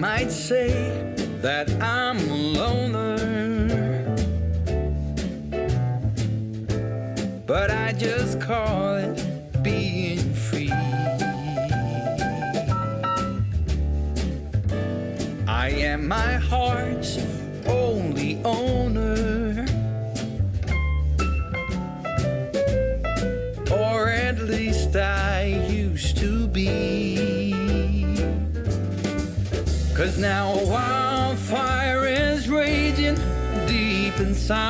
might say that I'm a loner, but I just call it being free. I am my heart's only owner, or at least I used to be. 'Cause now a wildfire is raging deep inside,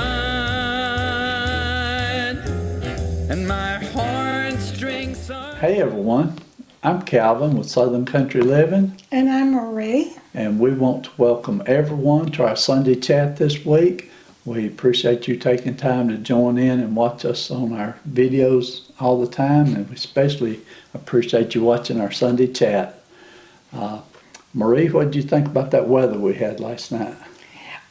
and my heartstrings are... Hey everyone, I'm Calvin with Southern Country Living. And I'm Marie. And we want to welcome everyone to our Sunday chat this week. We appreciate you taking time to join in and watch us on our videos all the time, and we especially appreciate you watching our Sunday chat. Marie, what did you think about that weather we had last night?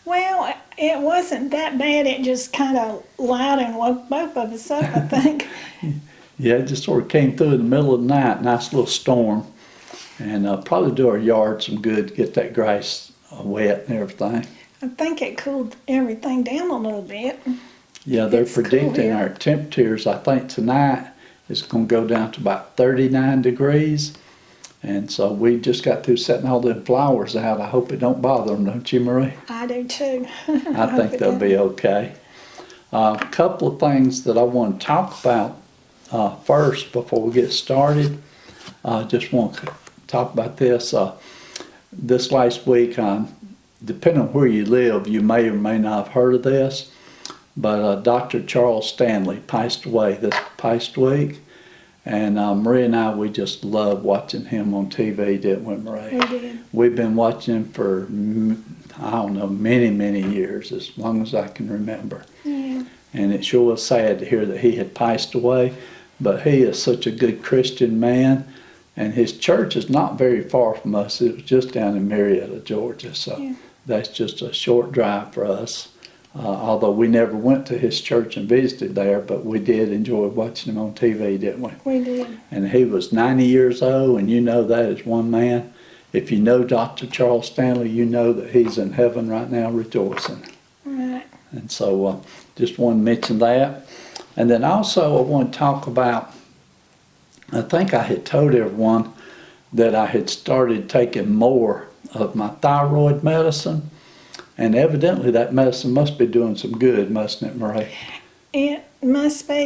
Well, it wasn't that bad. It just kind of loud and woke both of us up, I think. Yeah, it just sort of came through in the middle of the night, nice little storm, and probably do our yard some good to get that grass wet and everything. I think it cooled everything down a little bit. Yeah, they're It's cool predicting here. our temperatures, I think tonight is going to go down to about 39 degrees. And so we just got through setting all them flowers out. I hope it don't bother them, don't you, Marie? I do too. I think they'll be okay. A couple of things that I want to talk about first before we get started. I just want to talk about this. This last week, depending on where you live, you may or may not have heard of this, but Dr. Charles Stanley passed away this past week. And Marie and I, we just love watching him on TV, didn't we, Marie? We did. We've been watching him for, I don't know, many, many years, as long as I can remember. Yeah. And it sure was sad to hear that he had passed away, but he is such a good Christian man, and his church is not very far from us. It was just down in Marietta, Georgia, so Yeah. that's just a short drive for us. Although we never went to his church and visited there, but we did enjoy watching him on TV, didn't we? We did. And he was 90 years old, and you know that is one man. If you know Dr. Charles Stanley, you know that he's in heaven right now rejoicing. Right. And so just want to mention that. And then also I want to talk about, I think I had told everyone that I had started taking more of my thyroid medicine. And evidently that medicine must be doing some good, mustn't it, Marie? It must be.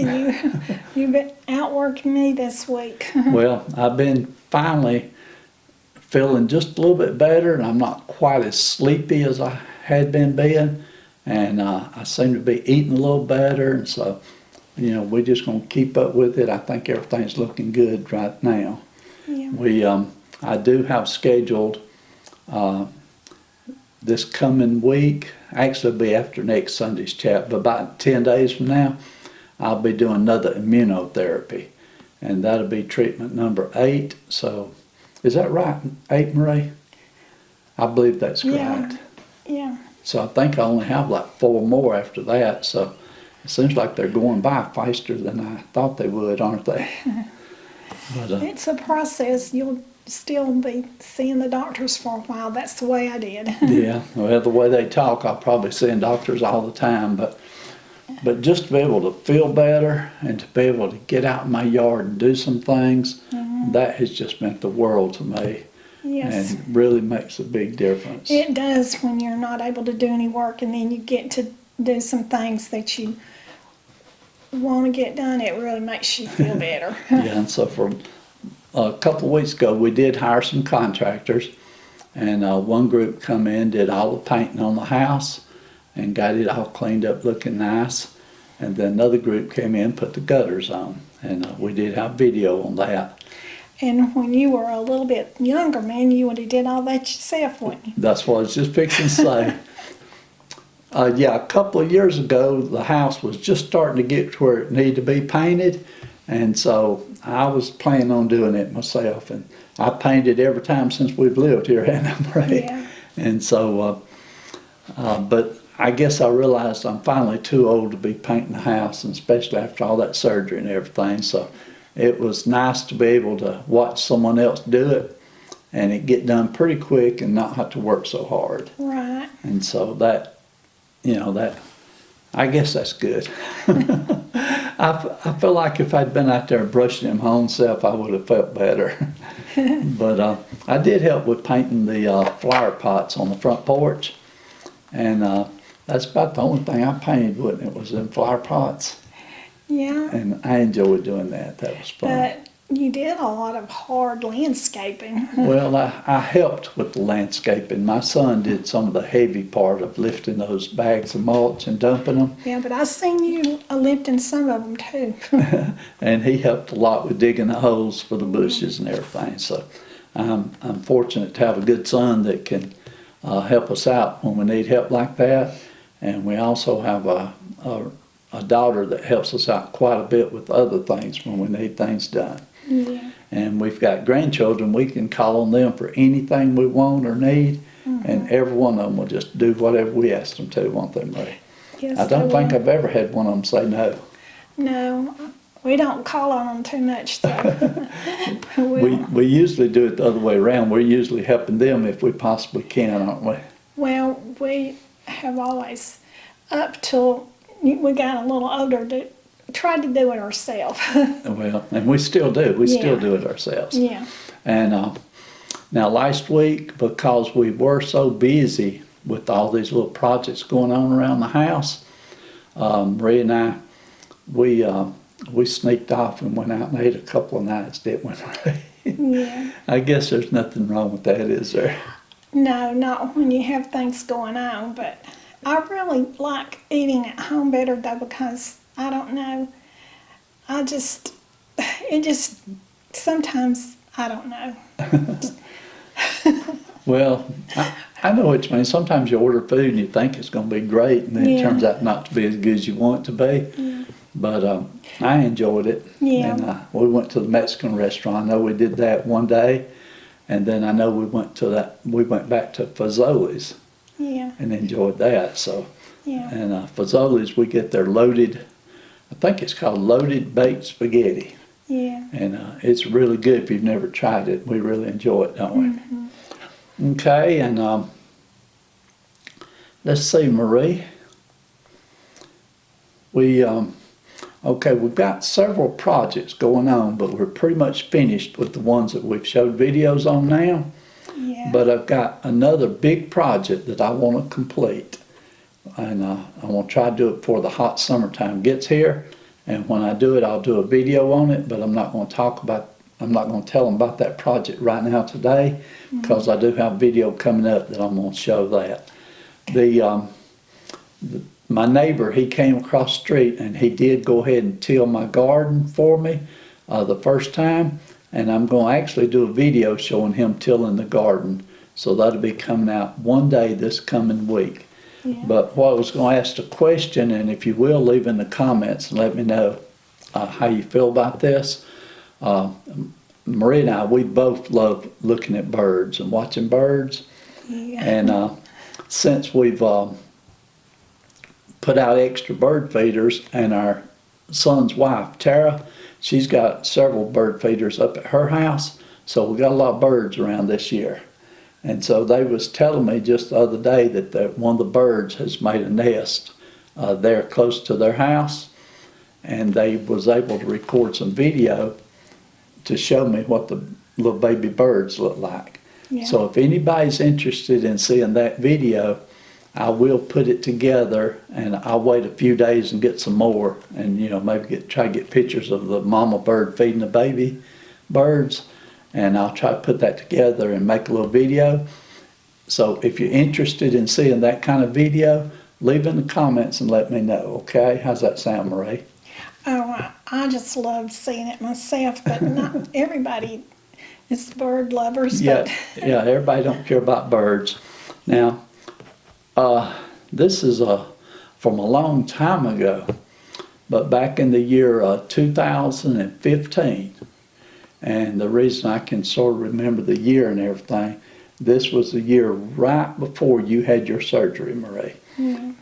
You've been outworking me this week. Well, I've been finally feeling just a little bit better, and I'm not quite as sleepy as I had been being. And I seem to be eating a little better, and so, you know, we're just going to keep up with it. I think everything's looking good right now. Yeah. I do have scheduled this coming week, actually it'll be after next Sunday's chat, but about 10 days from now, I'll be doing another immunotherapy, and that'll be treatment number 8. So, is that right, 8, Marie? I believe that's correct. Yeah. So I think I only have like 4 more after that, so it seems like they're going by faster than I thought they would, aren't they? But, It's a process. You'll still be seeing the doctors for a while. That's the way I did. yeah, well, the way they talk, I'll probably see doctors all the time, but just to be able to feel better and to be able to get out in my yard and do some things, that has just meant the world to me. Yes. And really makes a big difference. It does when you're not able to do any work and then you get to do some things that you want to get done. It really makes you feel better. Yeah, and so for a couple of weeks ago, we did hire some contractors, and one group come in, did all the painting on the house, and got it all cleaned up looking nice. And then another group came in, put the gutters on, and we did have video on that. And when you were a little bit younger, man, you would have did all that yourself, wouldn't you? That's what I was just fixing to say. Yeah, a couple of years ago, the house was just starting to get to where it needed to be painted, and so I was planning on doing it myself. And I painted every time since we've lived here, haven't I, Marie? Yeah. And so, but I guess I realized I'm finally too old to be painting the house, and especially after all that surgery and everything. So it was nice to be able to watch someone else do it and it get done pretty quick and not have to work so hard. Right. And so that, I guess that's good. I feel like if I'd been out there brushing them home self, I would have felt better. But I did help with painting the flower pots on the front porch. And that's about the only thing I painted, wasn't it? Was in flower pots. Yeah. And I enjoyed doing that. That was fun. But you did a lot of hard landscaping. Well, I helped with the landscaping. My son did some of the heavy part of lifting those bags of mulch and dumping them. Yeah, but I seen you lifting some of them too. And he helped a lot with digging the holes for the bushes and everything. So I'm fortunate to have a good son that can help us out when we need help like that. And we also have a daughter that helps us out quite a bit with other things when we need things done. Yeah. And we've got grandchildren, we can call on them for anything we want or need, and every one of them will just do whatever we ask them to, won't they, Marie? Yes, I don't they think will. I've ever had one of them say no. No, we don't call on them too much though. We usually do it the other way around. We're usually helping them if we possibly can, aren't we? Well, we have always, up till we got a little older, tried to do it ourselves. Well, and we still do. We still Yeah. do it ourselves. Yeah. And now last week, because we were so busy with all these little projects going on around the house, Marie and I, we sneaked off and went out and ate a couple of nights, didn't we? Yeah. I guess there's nothing wrong with that, is there? No, not when you have things going on, but I really like eating at home better though, because I don't know, it just, sometimes, I don't know. Well, I know what you mean. Sometimes you order food and you think it's going to be great, and then it Yeah. turns out not to be as good as you want it to be. Yeah. But I enjoyed it. Yeah. And we went to the Mexican restaurant. I know we did that one day, and then I know we went back to Fazoli's Yeah, and enjoyed that. So, yeah. and Fazoli's, we get their loaded, I think it's called loaded baked spaghetti. Yeah. And it's really good if you've never tried it. We really enjoy it, don't we? Okay, and let's see, Marie. We've got several projects going on, but we're pretty much finished with the ones that we've showed videos on now. Yeah. But I've got another big project that I want to complete. And I want to try to do it before the hot summertime gets here. And when I do it, I'll do a video on it, but I'm not going to tell them about that project right now today, because I do have a video coming up that I'm going to show that. My neighbor, he came across the street and he did go ahead and till my garden for me the first time. And I'm going to actually do a video showing him tilling the garden. So that'll be coming out one day this coming week. Yeah. But what I was going to ask the question, and if you will, leave in the comments and let me know how you feel about this. Marie and I, we both love looking at birds and watching birds. Yeah. And since we've put out extra bird feeders, and our son's wife, Tara, she's got several bird feeders up at her house, so we got a lot of birds around this year. And so they was telling me just the other day that one of the birds has made a nest there close to their house, and they was able to record some video to show me what the little baby birds look like. Yeah. So if anybody's interested in seeing that video, I will put it together, and I'll wait a few days and get some more, and maybe try to get pictures of the mama bird feeding the baby birds, and I'll try to put that together and make a little video. So if you're interested in seeing that kind of video, leave in the comments and let me know, okay? How's that sound, Marie? Oh, I just love seeing it myself, but not everybody is bird lovers. Yeah, But yeah, everybody don't care about birds. Now, this is from a long time ago, but back in the year 2015, and the reason I can sort of remember the year and everything, this was the year right before you had your surgery, Marie.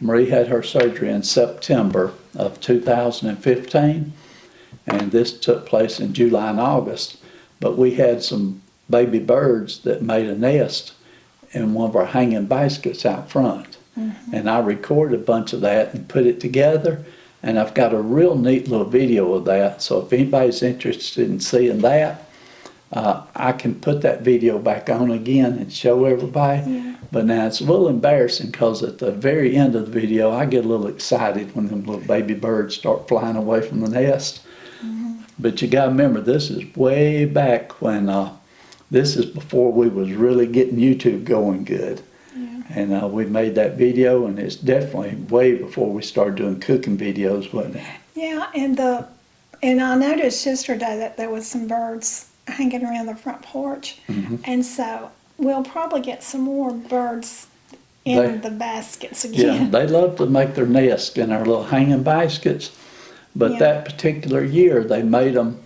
Marie had her surgery in September of 2015, and this took place in July and August. But we had some baby birds that made a nest in one of our hanging baskets out front. And I recorded a bunch of that and put it together. And I've got a real neat little video of that. So if anybody's interested in seeing that, I can put that video back on again and show everybody. Yeah. But now it's a little embarrassing because at the very end of the video, I get a little excited when them little baby birds start flying away from the nest. But you gotta remember, this is way back when, this is before we was really getting YouTube going good. Yeah. And we made that video, and it's definitely way before we started doing cooking videos, wasn't it? Yeah, and I noticed yesterday that there was some birds hanging around the front porch, and so we'll probably get some more birds in They- the baskets Yeah, again. they love to make their nest in our little hanging baskets. But Yeah. that particular year, they made them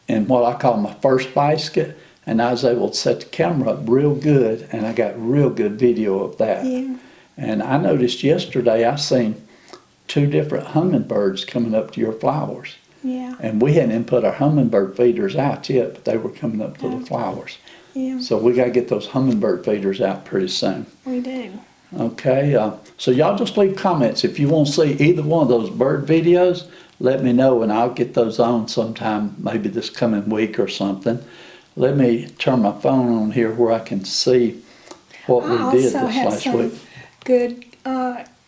in what I call my first basket, and I was able to set the camera up real good, and I got real good video of that. Yeah, And I noticed yesterday I seen 2 different hummingbirds coming up to your flowers. yeah, And we hadn't even put our hummingbird feeders out yet, but they were coming up to the flowers. yeah, So we got to get those hummingbird feeders out pretty soon. we do. Okay, so y'all just leave comments. If you want to see either one of those bird videos, let me know and I'll get those on sometime, maybe this coming week or something. Let me turn my phone on here where I can see what I we did also this have last some week. good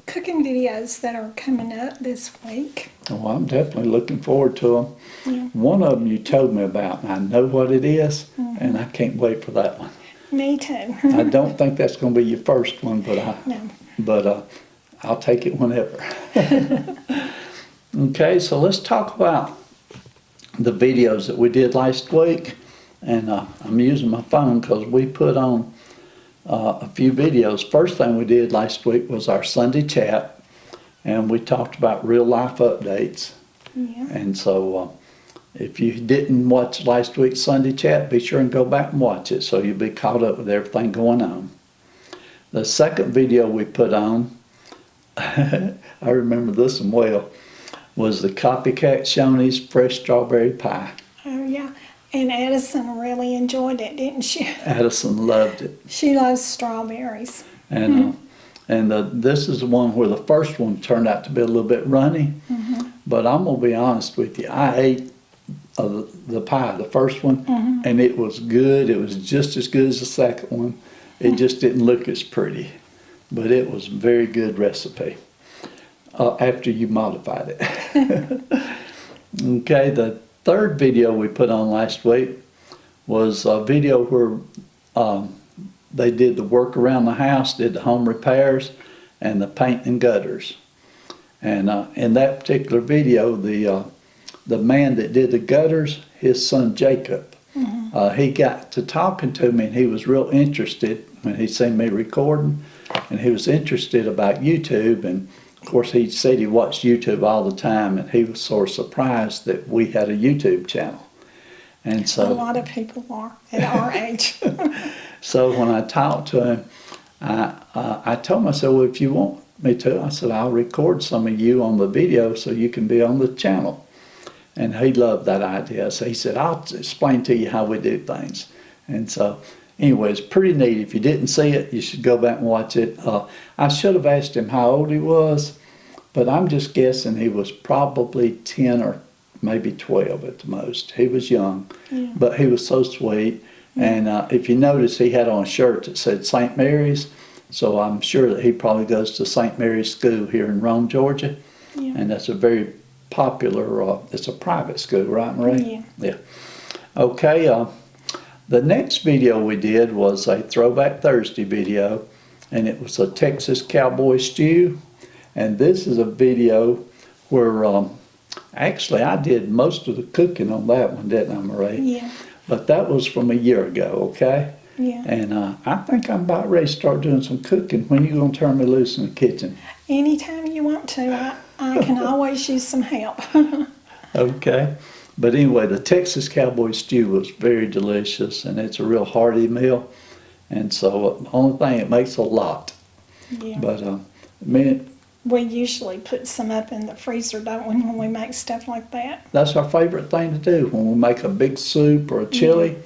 cooking videos that are coming up this week. Oh, I'm definitely looking forward to them. Yeah. One of them you told me about, and I know what it is, Mm-hmm. and I can't wait for that one. Me too. I don't think that's going to be your first one, No. but I'll take it whenever. Okay, so let's talk about the videos that we did last week. And I'm using my phone because we put on a few videos. First thing we did last week was our Sunday chat, and we talked about real life updates. Yeah. And so if you didn't watch last week's Sunday chat, be sure and go back and watch it so you'll be caught up with everything going on. The second video we put on, I remember this one well, was the Copycat Shoney's Fresh Strawberry Pie. Oh yeah. And Edison really enjoyed it, didn't she? Addison loved it. She loves strawberries. And this is the one where the first one turned out to be a little bit runny. But I'm going to be honest with you. I ate the pie, the first one, and it was good. It was just as good as the second one. It just didn't look as pretty. But it was a very good recipe after you modified it. Okay, the third video we put on last week was a video where they did the work around the house, did the home repairs, and the paint and gutters. And in that particular video, the man that did the gutters, his son Jacob, he got to talking to me, and he was real interested when he seen me recording, and he was interested about YouTube. And of course, he said he watched YouTube all the time, and he was sort of surprised that we had a YouTube channel. And A so, lot of people are at our age. so when I talked to him, I told him, I said, well, if you want me to, I said, I'll record some of you on the video so you can be on the channel. And he loved that idea. So he said, I'll explain to you how we do things. And so, anyway, it's pretty neat. If you didn't see it, you should go back and watch it. I should have asked him how old he was, but I'm just guessing he was probably 10 or maybe 12 at the most. He was young, Yeah. but he was so sweet. And if you notice, he had on a shirt that said St. Mary's. So I'm sure that he probably goes to St. Mary's School here in Rome, Georgia. Yeah. And that's a very popular, it's a private school, right, Marie? Yeah. Yeah. Okay, the next video we did was a Throwback Thursday video, and it was a Texas cowboy stew. And this is a video where actually I did most of the cooking on that one, didn't I, Marie? Yeah. But that was from a year ago, okay? Yeah. And I think I'm about ready to start doing some cooking. When you going to turn me loose in the kitchen? Anytime you want to, I can always use some help. Okay. But anyway, the Texas cowboy stew was very delicious, and it's a real hearty meal. And so the only thing, it makes a lot. Yeah. But me, We usually put some up in the freezer, don't we, when we make stuff like that? that's our favorite thing to do. When we make a big soup or a chili,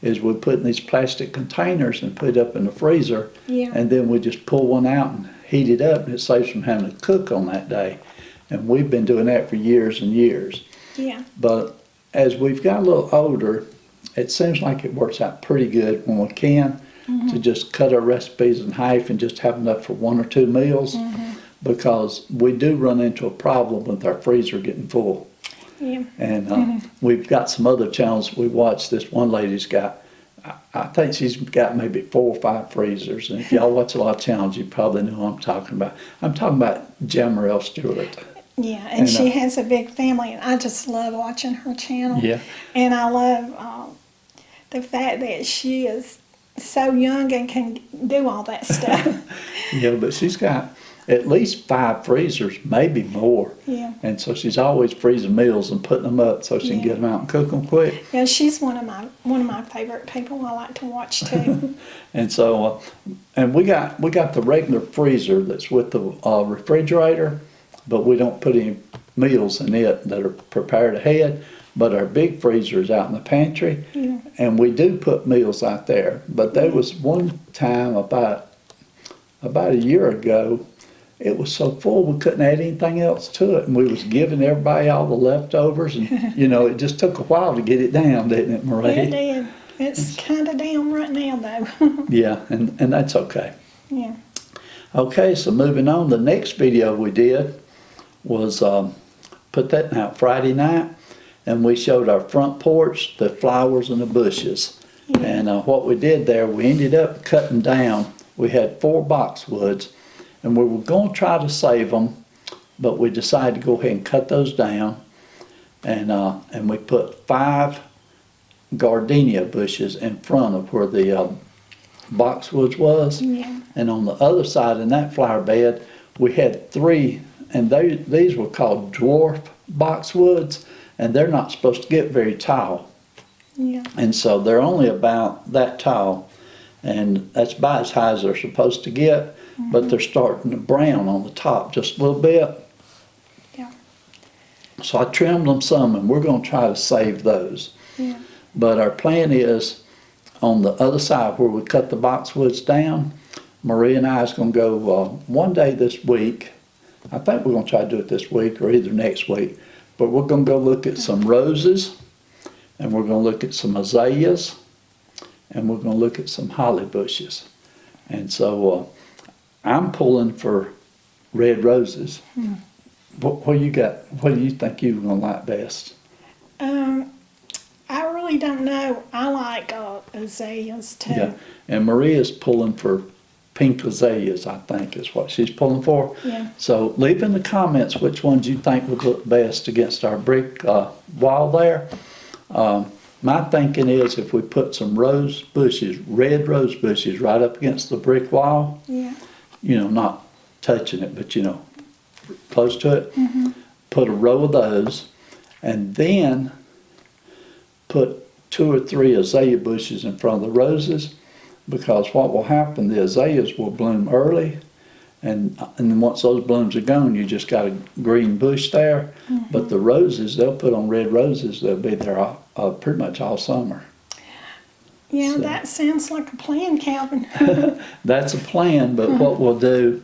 is we put in these plastic containers and put it up in the freezer. Yeah. And then we just pull one out and heat it up, and it saves from having to cook on that day. And we've been doing that for years and years. Yeah. But as we've got a little older, it seems like it works out pretty good when we can to just cut our recipes in half and just have enough for 1 or 2 meals, because we do run into a problem with our freezer getting full. Yeah. And we've got some other channels we watch. This one lady's got, I think she's got maybe 4 or 5 freezers. And if y'all watch a lot of channels, you probably know who I'm talking about. I'm talking about Jamarelle Stewart. Yeah, and she has a big family, and I just love watching her channel. Yeah. And I love the fact that she is so young and can do all that stuff. Yeah, but she's got at least 5 freezers, maybe more. Yeah. And so she's always freezing meals and putting them up so she can Yeah. get them out and cook them quick. Yeah, she's one of my favorite people I like to watch too. And so, and we got the regular freezer that's with the refrigerator, but we don't put any meals in it that are prepared ahead. But our big freezer is out in the pantry, Yeah. and we do put meals out there. But there was one time about a year ago, it was so full we couldn't add anything else to it, and we was giving everybody all the leftovers, and it just took a while to get it down, didn't it, Marie? It did. It's kind of down right now though. Yeah, and that's okay. Yeah. Okay, so moving on, the next video we did was put that out Friday night, and we showed our front porch, the flowers and the bushes. Yeah. And what we did there, we ended up cutting down. We had 4 boxwoods, and we were going to try to save them, but we decided to go ahead and cut those down. And we put 5 gardenia bushes in front of where the boxwoods was. Yeah. And on the other side in that flower bed, we had 3, and these were called dwarf boxwoods, and they're not supposed to get very tall. Yeah. And so they're only about that tall, and that's about as high as they're supposed to get, but they're starting to brown on the top just a little bit. Yeah. So I trimmed them some, and we're going to try to save those. Yeah. But our plan is, on the other side where we cut the boxwoods down, Marie and I is going to go one day this week. I think we're going to try to do it this week or either next week. But we're going to go look at some roses, and we're going to look at some azaleas, and we're going to look at some holly bushes. And so I'm pulling for red roses. What you got? What do you think you're going to like best? I really don't know. I like azaleas too. Yeah, and Maria's pulling for pink azaleas, I think is what she's pulling for. Yeah. So leave in the comments which ones you think would look best against our brick wall there. My thinking is if we put some rose bushes, red rose bushes right up against the brick wall, Yeah. not touching it, but close to it, put a row of those, and then put 2 or 3 azalea bushes in front of the roses, because what will happen, the azaleas will bloom early, and then once those blooms are gone, you just got a green bush there. But the roses, they'll put on red roses, they'll be there pretty much all summer. Yeah, So- that sounds like a plan, Calvin. That's a plan, but what we'll do,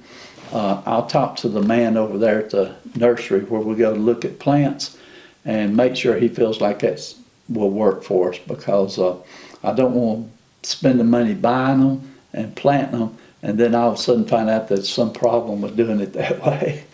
I'll talk to the man over there at the nursery where we go to look at plants and make sure he feels like that will work for us, because I don't want to spend the money buying them and planting them and then all of a sudden find out there's some problem with doing it that way.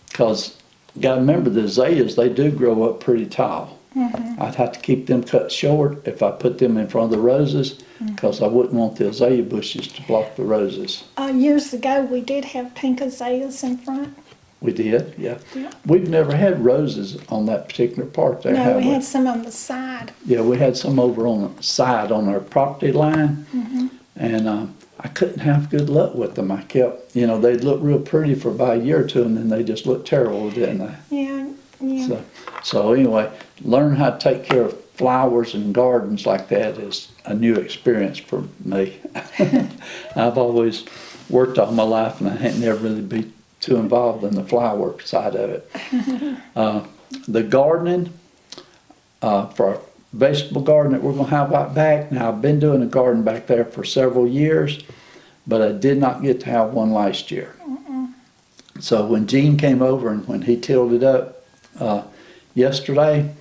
Because you got to remember, the azaleas, they do grow up pretty tall. I'd have to keep them cut short if I put them in front of the roses, because I wouldn't want the azalea bushes to block the roses. Years ago, we did have pink azaleas in front. We did, yeah. Yeah. We've never had roses on that particular part there, No, have we we? had some on the side. Yeah, we had some over on the side on our property line, and I couldn't have good luck with them. I kept, they'd look real pretty for about a year or two, and then they just looked terrible, didn't they? Yeah, yeah. So anyway, learn how to take care of flowers and gardens like that is a new experience for me. I've always worked all my life, and I hadn't never really been too involved in the flower side of it. The gardening for our vegetable garden that we're gonna have out back. Now, I've been doing a garden back there for several years, but I did not get to have one last year. So when Gene came over and when he tilled it up yesterday,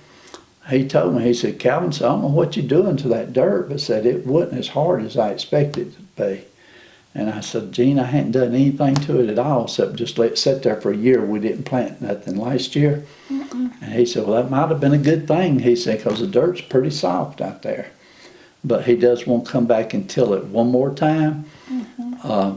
he told me, he said, Calvin, I don't know what you're doing to that dirt, but said it wasn't as hard as I expected it to be. And I said, Gene, I hadn't done anything to it at all except just let it sit there for a year. We didn't plant nothing last year. And he said, well, that might have been a good thing, he said, because the dirt's pretty soft out there. But he does want to come back and till it one more time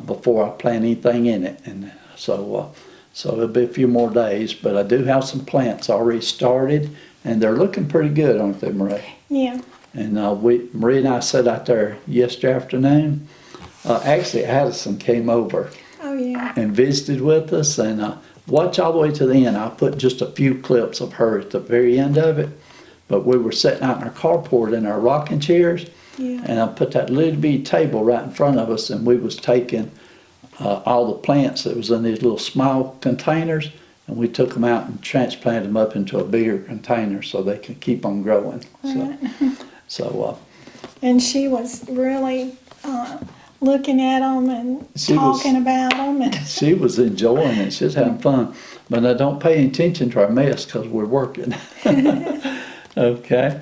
before I plant anything in it. And so it'll be a few more days, but I do have some plants already started, and they're looking pretty good, aren't they, Marie? Yeah. And Marie and I sat out there yesterday afternoon. Actually, Addison came over Oh, yeah. and visited with us, and watch all the way to the end. I'll put just a few clips of her at the very end of it. But we were sitting out in our carport in our rocking chairs, Yeah. and I put that little bitty table right in front of us, and we was taking all the plants that was in these little small containers, and we took them out and transplanted them up into a bigger container so they could keep on growing. So And she was really looking at them and She was- talking about them. And she was enjoying it. She was having fun. But I don't pay any attention to our mess because we're working. Okay.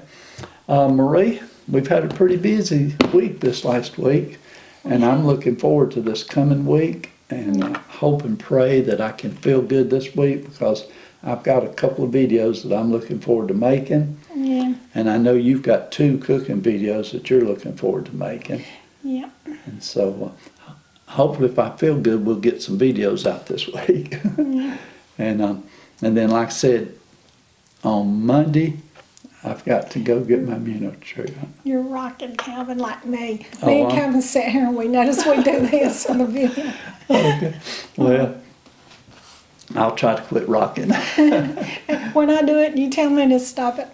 Marie, we've had a pretty busy week this last week, and I'm looking forward to this coming week, and hope and pray that I can feel good this week because I've got a couple of videos that I'm looking forward to making, yeah, and I know you've got 2 cooking videos that you're looking forward to making. yeah. And so hopefully if I feel good, we'll get some videos out this week. And then like I said, on Monday, I've got to go get my immunotreatment. You're rocking, Calvin, like me. Oh, Me and I'm- Calvin sit here and we notice we do this in the video. Okay. Well, I'll try to quit rocking. When I do it, you tell me to stop it.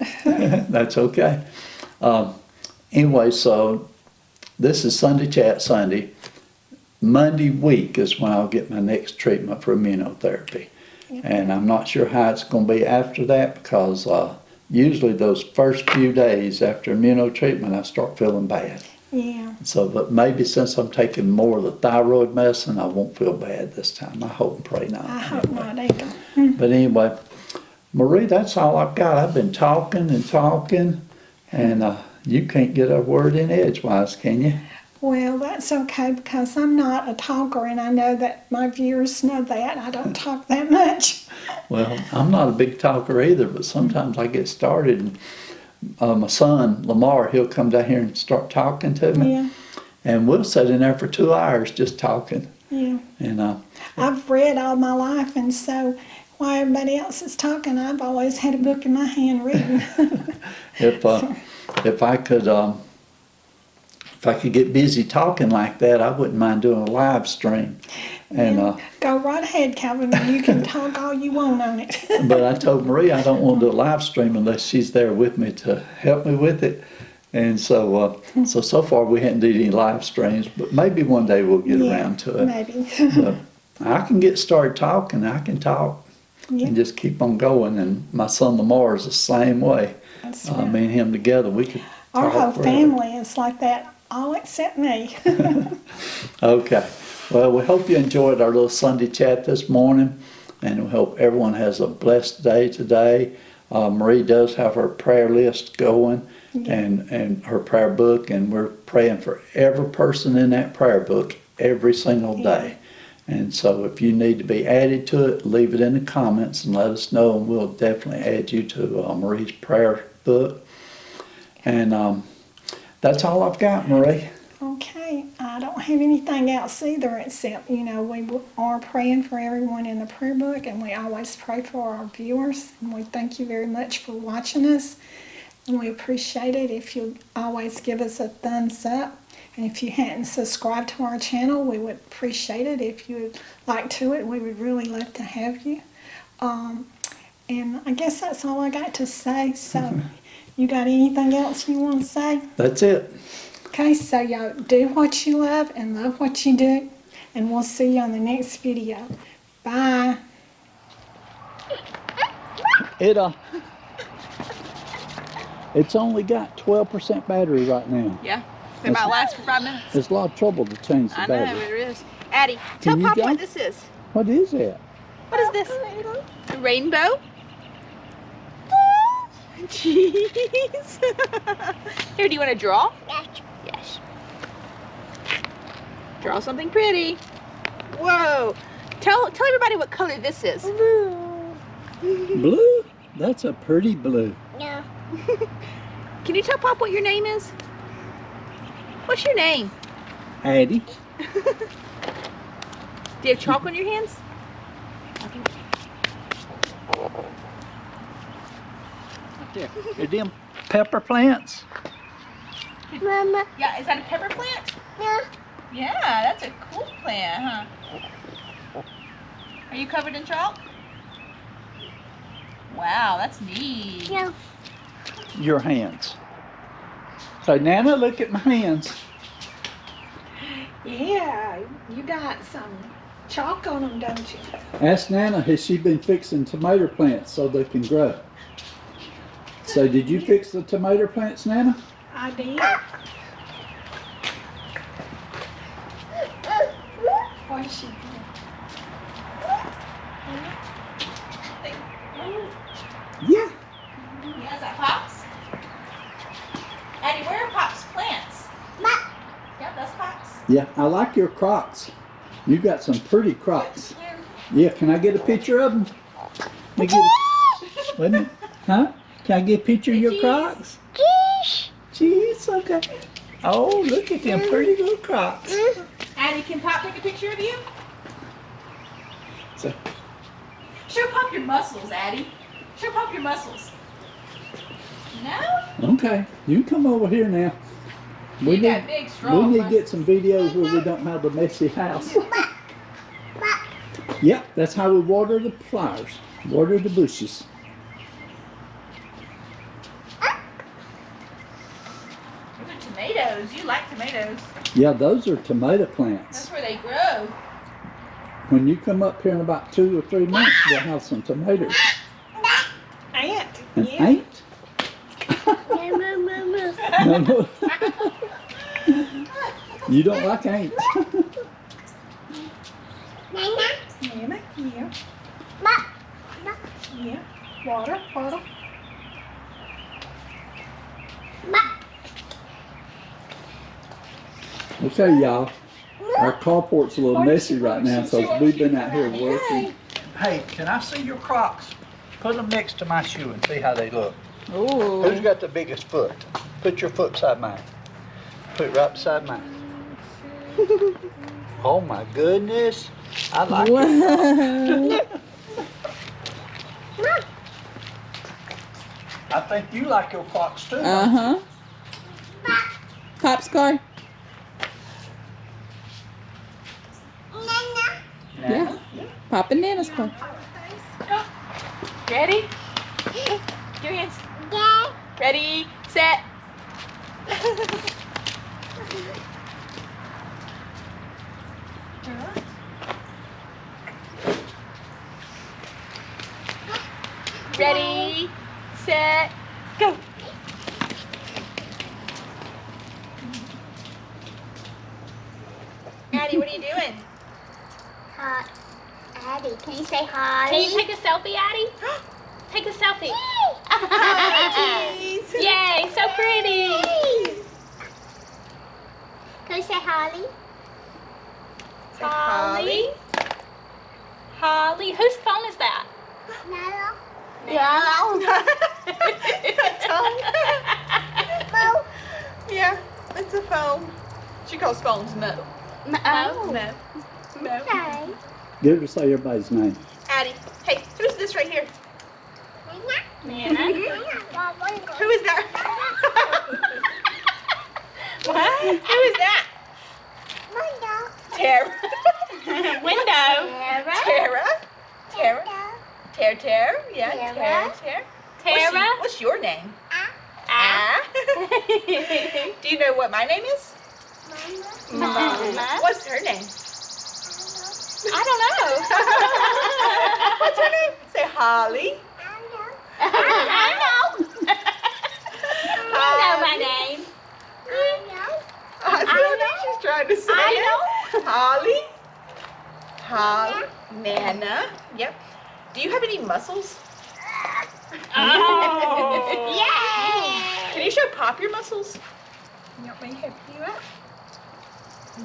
That's okay. Anyway, so this is Sunday Chat Sunday. Monday week is when I'll get my next treatment for immunotherapy. And I'm not sure how it's going to be after that because usually those first few days after immunotreatment, I start feeling bad. Yeah, So, but maybe since I'm taking more of the thyroid medicine, I won't feel bad this time. I hope and pray not. I hope not either. But anyway, Marie, that's all I've got. I've been talking and talking, and you can't get a word in edgewise, can you? Well, that's okay because I'm not a talker and I know that my viewers know that. I don't talk that much. Well, I'm not a big talker either, but sometimes I get started. And my son, Lamar, he'll come down here and start talking to me. Yeah, And we'll sit in there for 2 hours just talking. yeah. And I've read all my life, and so while everybody else is talking, I've always had a book in my hand reading. if I could get busy talking like that, I wouldn't mind doing a live stream. And Go right ahead, Calvin. You can talk all you want on it. but I told Marie I don't want to do a live stream unless she's there with me to help me with it. And so far we hadn't did any live streams, but maybe one day we'll get around to it. Maybe. But I can get started talking. I can talk Yeah. and just keep on going. And my son Lamar is the same way. That's Me right. and him together, we could Our talk whole forever. family is like that, all except me. Okay. Well, we hope you enjoyed our little Sunday chat this morning, and we hope everyone has a blessed day today. Marie does have her prayer list going and her prayer book, and we're praying for every person in that prayer book every single day. And so if you need to be added to it, leave it in the comments and let us know, and we'll definitely add you to Marie's prayer book. And that's all I've got, Marie. Okay, I don't have anything else either except, we are praying for everyone in the prayer book, and we always pray for our viewers. And we thank you very much for watching us, and we appreciate it if you always give us a thumbs up. And if you hadn't subscribed to our channel, we would appreciate it. If you would like to it, we would really love to have you. And I guess that's all I got to say. So, you got anything else you want to say? That's it. Okay, so y'all do what you love and love what you do, and we'll see you on the next video. Bye. It's only got 12% battery right now. Yeah. It might last for 5 minutes. It's a lot of trouble to change the I know, battery. it is. Addie, tell Can you Papa go? what this is. What is that? What is this? A rainbow? Jeez. Here, do you want to draw? Yes. Draw something pretty. Whoa. Tell everybody what color this is. Blue? That's a pretty blue. No. Can you tell Pop what your name is? What's your name? Addie. Do you have chalk on your hands? There. Are them pepper plants? Mama. Yeah, is that a pepper plant? No. Yeah, that's a cool plant, huh? Are you covered in chalk? Wow, that's neat. No. Your hands. So Nana, look at my hands. Yeah, you got some chalk on them, don't you? Ask Nana, has she been fixing tomato plants so they can grow? So did you fix the tomato plants, Nana? I did. What is she doing? Yeah. Yeah, is that Pops? Addie, where are Pops' plants? Yeah, that's Pops. Yeah, I like your Crocs. You got some pretty Crocs. Yeah, can I get a picture of them? Let me get a, wait a minute. Huh? Can I get a picture of your Crocs? Jeez, okay. Oh, look at them pretty little Crocs. Addie, can Pop take a picture of you? So, Show Pop your muscles, Addie. Show Pop your muscles. No? okay, you come over here now. We You got big, we strong need to muscles. get some videos where we don't have the messy house. Yep, that's how we water the flowers, water the bushes. Those are tomatoes. You like tomatoes. Yeah, those are tomato plants. That's where they grow. When you come up here in about 2 or 3 months, we'll have some tomatoes. Ant. And Yeah. ain't? Mama. No, no. You don't like ants. Nana. Nana, yeah. Ma. Yeah. Water, water. Ma. Okay, y'all. Our carport's a little messy right now because we've been out here working. Hey, can I see your Crocs? Put them next to my shoe and see how they look. Ooh. Who's got the biggest foot? Put your foot beside mine. Put it right beside mine. Oh my goodness. I like it. I think you like your Crocs too. Uh-huh. Pop's car? Nana. Yeah. Pop and Nana's car. Ready? Give your hands. Dad. Ready, set. Ready, set, go. Addie, what are you doing? Addie, can you say hi? Can you take a selfie, Addie? Take a selfie. Jeez. Yay, so pretty. Can you say Holly? Say Holly. Holly, whose phone is that? Nana. Mo. Yeah, it's a phone. She calls phones Mo. Oh. Mo. Mo. Okay. Get her to say everybody's name. Addie, hey, who's this right here? Nana. Who is that? What? Who is that? Tara. Window. Tara. Tara. Tara. Tara. Yeah, Tara. Tara. Tara. Tara. What's your name? Ah. Do you know what my name is? Mama. What's her name? I don't know. What's her name? Say Holly. I know. Holly. Holly. Nana. Yep. Do you have any muscles? Oh. Yay! Can you show Pop your muscles? You want me to help you out?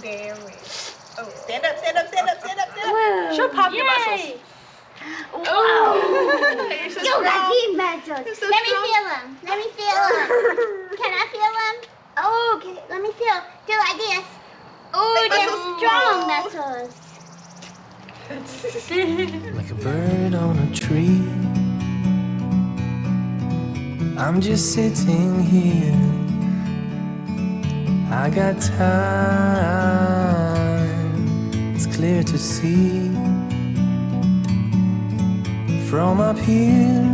There we go. Oh, stand up, stand up, stand up, stand up, stand up. Whoa. Show Pop your muscles. Yay. Oh! You're so You got strong. these muscles. You're so Let me strong. feel them. Let me feel them. Can I feel them? Oh, okay. Let me feel. Do like this. Oh, Big they're muscles. strong muscles. like a bird on a tree. I'm just sitting here. I got time. It's clear to see from up here.